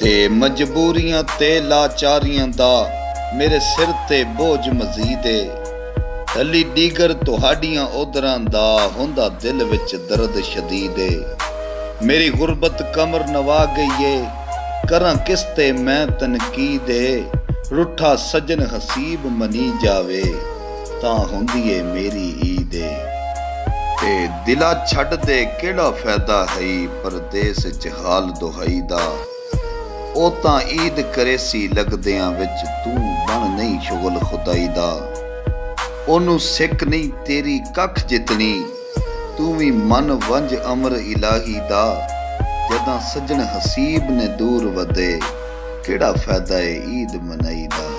ਇਹ ਮਜਬੂਰੀਆਂ ਤੇ ਲਾਚਾਰੀਆਂ ਦਾ ਮੇਰੇ ਸਿਰ ਤੇ ਬੋਝ ਮਜ਼ੀਦ ਏ। ਹਲੀ ਦੀਗਰ ਤੁਹਾਡੀਆਂ ਉਦਰਾਂ ਦਾ ਹੁੰਦਾ ਦਿਲ ਵਿੱਚ ਦਰਦ ਸ਼ਦੀਦ ਏ। ਮੇਰੀ ਗੁਰਬਤ ਕਮਰ ਨਵਾ ਗਈ ਏ, ਕਰਾਂ ਕਿਸ ਤੇ ਮੈਂ ਤਨਕੀਦ ਏ। ਰੁੱਠਾ ਸਜਣ ਹਸੀਬ ਮਨੀ ਜਾਵੇ, ਤਾਂ ਹੁੰਦੀ ਏ ਮੇਰੀ ਈਦ ਏ। ਤੇ ਦਿਲਾ ਛੱਡ ਦੇ ਕਿਹੜਾ ਫਾਇਦਾ ਹੈ ਪਰਦੇਸ ਚ ਹਾਲ ਦੁਹਾਈ ਦਾ। ਉਹ ਤਾਂ ਈਦ ਕਰੇ ਸੀ ਲੱਗਦਿਆਂ ਵਿੱਚ, ਤੂੰ ਬਣ ਨਹੀਂ ਸ਼ੁਗਲ ਖੁਦਾਈ ਦਾ। ਉਹਨੂੰ ਸਿੱਖ ਨਹੀਂ ਤੇਰੀ ਕੱਖ ਜਿਤਨੀ, ਤੂੰ ਵੀ ਮਨ ਵੰਜ ਅਮਰ ਇਲਾਹੀ ਦਾ। ਜਦਾਂ ਸੱਜਣ ਹਸੀਬ ਨੇ ਦੂਰ ਵਧੇ, ਕਿਹੜਾ ਫਾਇਦਾ ਏ ਈਦ ਮਨਾਈ ਦਾ।